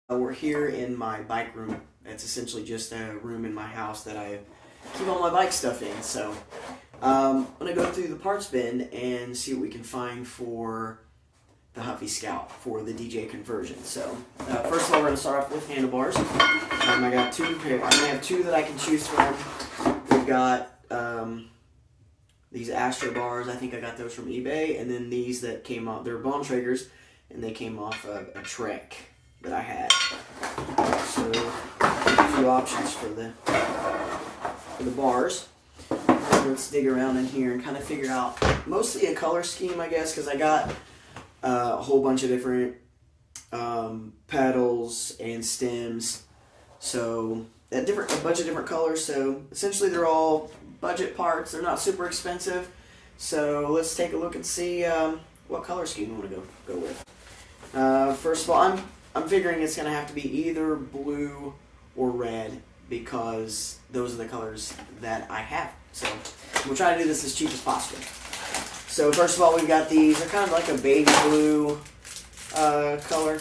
We're here in my bike room. It's essentially just a room in my house that I keep all my bike stuff in. So I'm going to go through the parts bin and see what we can find for the Huffy Scout for the DJ conversion. So first of all, we're going to start off with handlebars. I got two pair. I only have two that I can choose from. We've got these Astro bars. I think I got those from eBay. And then these that came off, they're Bontrager's, and they came off of a Trek that I had. So a few options for the bars. Let's dig around in here and kind of figure out mostly a color scheme, I guess, because I got a whole bunch of different pedals and stems. So a bunch of different colors. So essentially they're all budget parts. They're not super expensive. So let's take a look and see what color scheme we want to go with. First of all, I'm figuring it's going to have to be either blue or red because those are the colors that I have. So we'll try to do this as cheap as possible. So first of all, we've got these. They're kind of like a baby blue color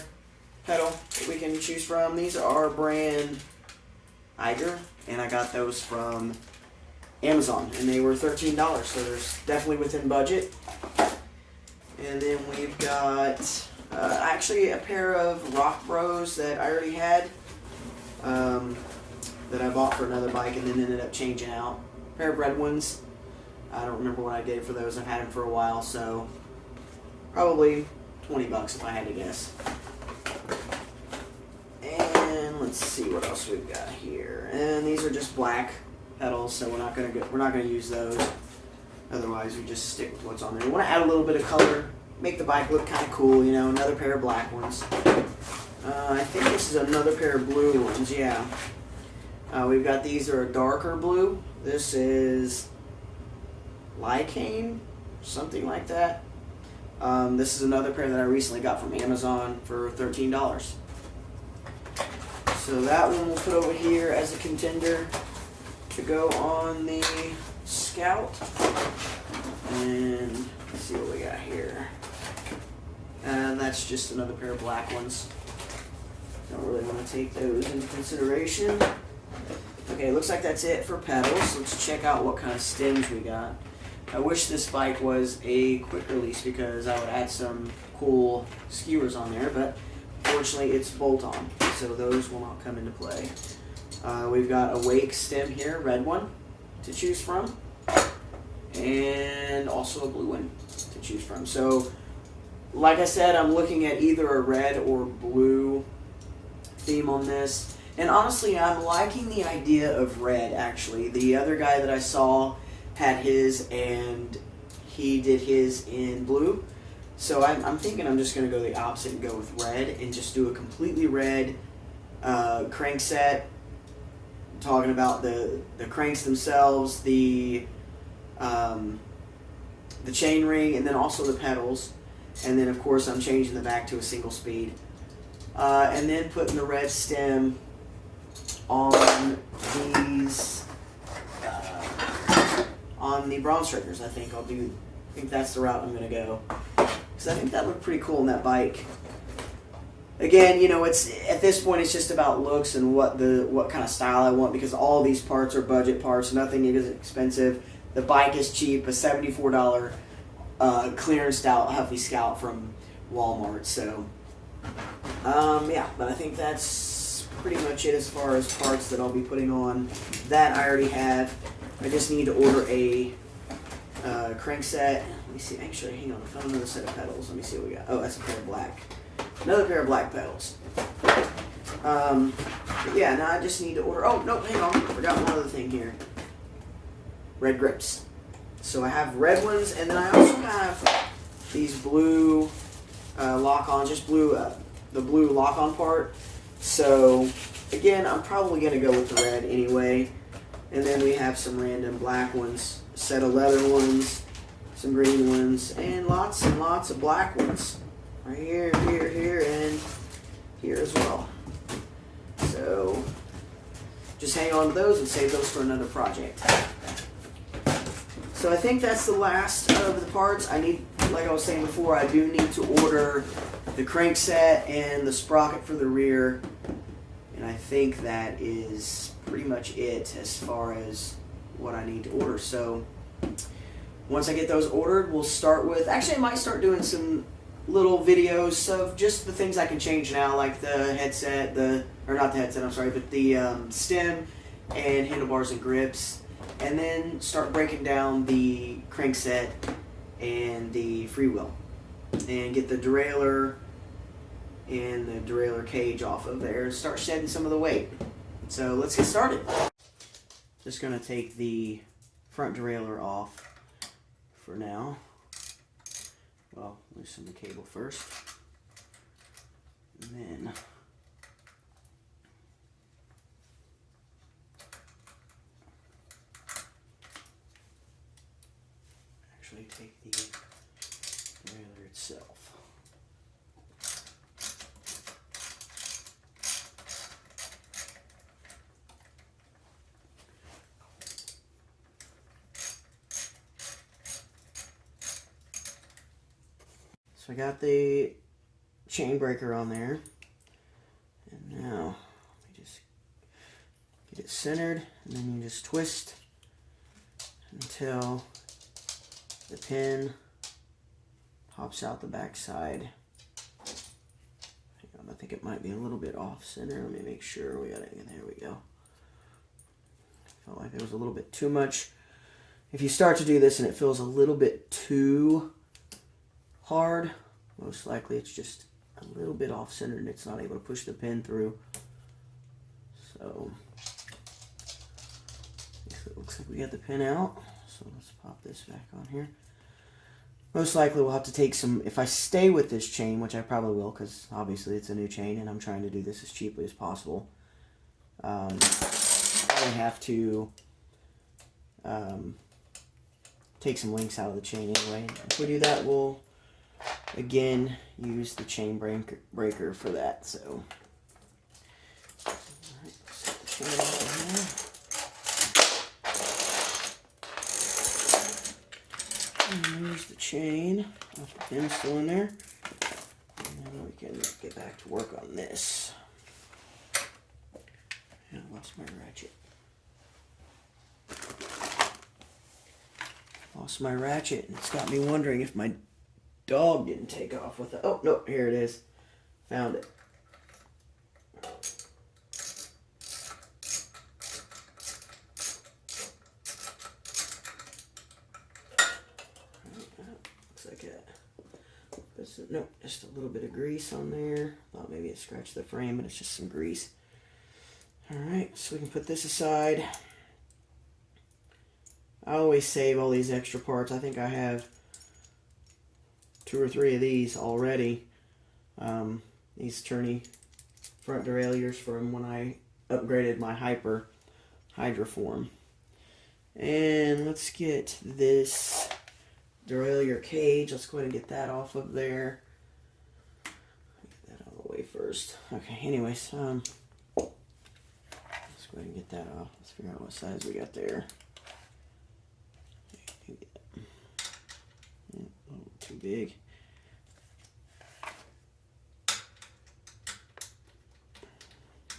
pedal that we can choose from. These are brand Eiger, and I got those from Amazon, and they were $13, so they're definitely within budget. And then we've got actually a pair of Rock Bros that I already had that I bought for another bike and then ended up changing out. A pair of red ones. I don't remember what I did for those. I've had them for a while, so probably $20 if I had to guess. And let's see what else we've got here. And these are just black pedals, so we're not gonna use those. Otherwise, we just stick with what's on there. We want to add a little bit of color, make the bike look kind of cool, you know. Another pair of black ones. I think this is another pair of blue ones. Yeah. We've got these are a darker blue. This is Lycane, something like that. This is another pair that I recently got from Amazon for $13. So that one we'll put over here as a contender to go on the Scout. And let's see what we got here. And that's just another pair of black ones. Don't really want to take those into consideration. Okay, looks like that's it for pedals. Let's check out what kind of stems we got. I wish this bike was a quick release because I would add some cool skewers on there, but fortunately it's bolt-on, so those will not come into play. We've got a Wake stem here, red one, to choose from, and also a blue one to choose from. So, like I said, I'm looking at either a red or blue theme on this. And honestly, I'm liking the idea of red, actually. The other guy that I saw had his, and he did his in blue. So I'm thinking I'm just going to go the opposite and go with red and just do a completely red crankset. I'm talking about the cranks themselves, the chain ring, and then also the pedals. And then, of course, I'm changing the back to a single speed. And then putting the red stem on these, on the Bontrager's. I think that's the route I'm going to go. Because I think that looked pretty cool on that bike. Again, you know, it's at this point it's just about looks and what kind of style I want, because all these parts are budget parts. Nothing is expensive. The bike is cheap, a $74 clearance out Huffy Scout from Walmart. So yeah, but I think that's pretty much it as far as parts that I'll be putting on. That I already have. I just need to order a crankset. Let me see. Actually, hang on. I found another set of pedals. Let me see what we got. Oh, that's a pair of black. Another pair of black pedals. Yeah, now I just need to order. Oh, no, hang on. I forgot one other thing here. Red grips. So I have red ones, and then I also have these blue lock-on, just blue, the blue lock-on part. So, again, I'm probably going to go with the red anyway. And then we have some random black ones, a set of leather ones, some green ones, and lots of black ones. Right here, here, and here as well. So, just hang on to those and save those for another project. So I think that's the last of the parts. I need, like I was saying before, I do need to order the crankset and the sprocket for the rear, and I think that is pretty much it as far as what I need to order. So once I get those ordered, we'll start with, actually I might start doing some little videos of just the things I can change now, like the headset, or not the headset, I'm sorry, but the stem and handlebars and grips, and then start breaking down the crankset and the freewheel, and get the derailleur and the derailleur cage off of there and start shedding some of the weight. So let's get started. Just going to take the front derailleur off for now. Well, loosen the cable first, and then actually take the derailleur itself. So I got the chain breaker on there, and now let me just get it centered, and then you just twist until the pin pops out the back side. Hang on, I think it might be a little bit off center. Let me make sure we got it in. There we go. Felt like there was a little bit too much. If you start to do this and it feels a little bit too hard, most likely it's just a little bit off center and it's not able to push the pin through. So it looks like we got the pin out, so let's pop this back on here. Most likely we'll have to take some, if I stay with this chain, which I probably will because obviously it's a new chain and I'm trying to do this as cheaply as possible, I have to take some links out of the chain anyway. If we do that, we'll again use the chain breaker for that. So alright, set the chain off in there. And use the chain off the pin still in there. And then we can get back to work on this. And I lost my ratchet. Lost my ratchet, and it's got me wondering if my dog didn't take off with it. Oh, no, here it is. Found it. Looks like it. Nope, just a little bit of grease on there. Thought maybe it scratched the frame, but it's just some grease. Alright, so we can put this aside. I always save all these extra parts. I think I have 2 or 3 of these already. These tourney front derailleurs from when I upgraded my Hyper Hydroform. And let's get this derailleur cage. Let's go ahead and get that off of there. Get that out of the way first. Okay, anyways, let's go ahead and get that off. Let's figure out what size we got there. Too big.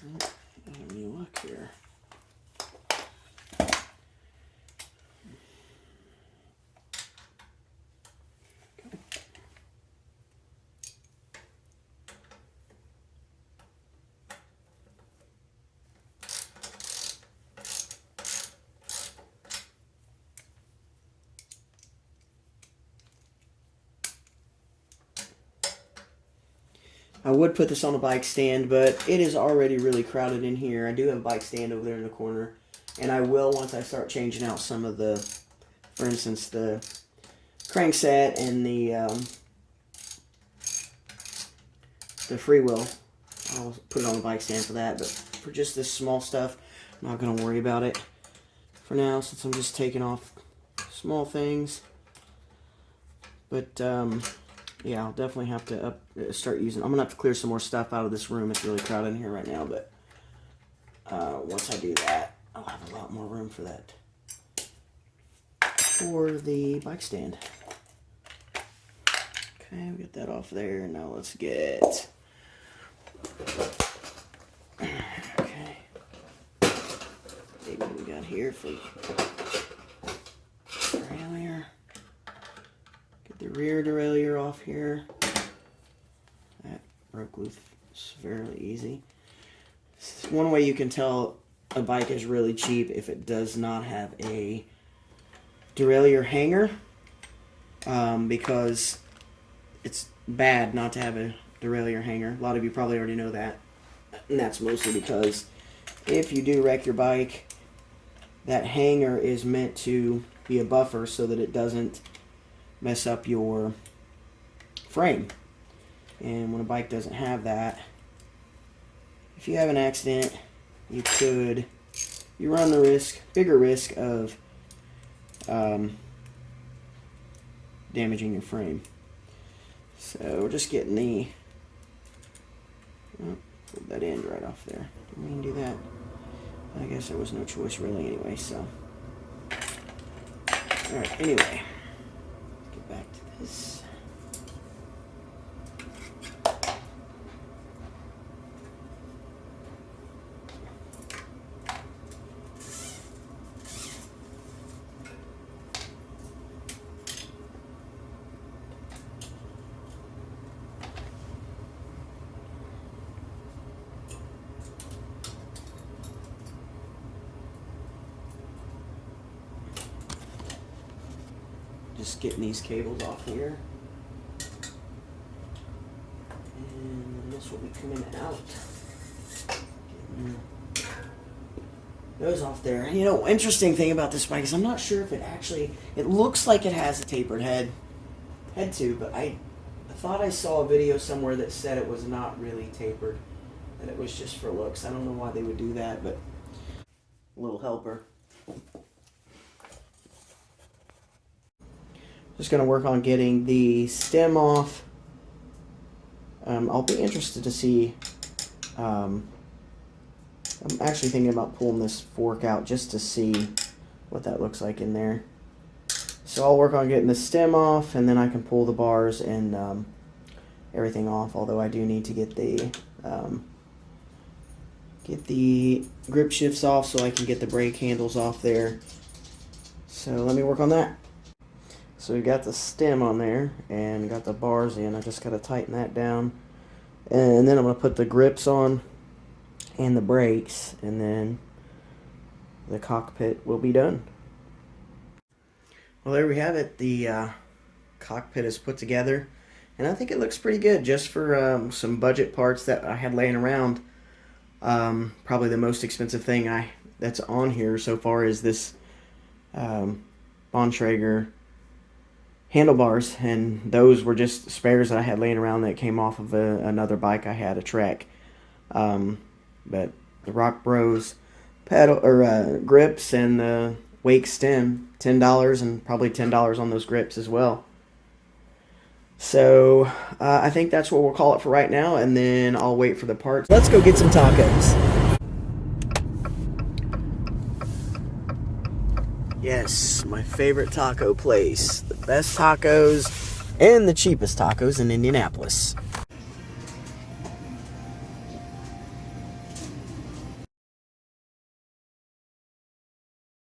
I don't have any luck here. Okay. I would put this on a bike stand, but it is already really crowded in here. I do have a bike stand over there in the corner, and I will once I start changing out some of the, for instance, the crankset and the freewheel. I'll put it on the bike stand for that, but for just this small stuff, I'm not going to worry about it for now since I'm just taking off small things. But yeah, I'll definitely have to start using. I'm gonna have to clear some more stuff out of this room. It's really crowded in here right now, but once I do that, I'll have a lot more room for that. For the bike stand. Okay, we got that off there. Now let's get... Okay. Maybe what we got here for derailleur. Get the rear derailleur off here. That broke loose fairly easy. One way you can tell a bike is really cheap if it does not have a derailleur hanger, because it's bad not to have a derailleur hanger. A lot of you probably already know that, and that's mostly because if you do wreck your bike, that hanger is meant to be a buffer so that it doesn't mess up your frame. And when a bike doesn't have that, if you have an accident, you run the bigger risk of damaging your frame. So we're just getting the, put that end right off there. Didn't mean to do that. I guess there was no choice really anyway, so. Alright, anyway, let's get back to this. Just getting these cables off here. And this will be coming out. Getting those off there. You know, interesting thing about this bike is I'm not sure if it looks like it has a tapered head tube, but I thought I saw a video somewhere that said it was not really tapered, that it was just for looks. I don't know why they would do that, but a little helper. Just going to work on getting the stem off. I'll be interested to see. I'm actually thinking about pulling this fork out just to see what that looks like in there. So I'll work on getting the stem off, and then I can pull the bars and everything off. Although I do need to get the grip shifts off so I can get the brake handles off there. So let me work on that. So we got the stem on there and got the bars in. I just got to tighten that down. And then I'm going to put the grips on and the brakes, and then the cockpit will be done. Well, there we have it. The cockpit is put together, and I think it looks pretty good just for some budget parts that I had laying around. Probably the most expensive thing that's on here so far is this Bontrager handlebars, and those were just spares that I had laying around that came off of another bike I had, a Trek. But the Rock Bros pedal or grips and the Wake stem, $10, and probably $10 on those grips as well. So I think that's what we'll call it for right now, and then I'll wait for the parts. Let's go get some tacos. Yes, my favorite taco place. The best tacos and the cheapest tacos in Indianapolis.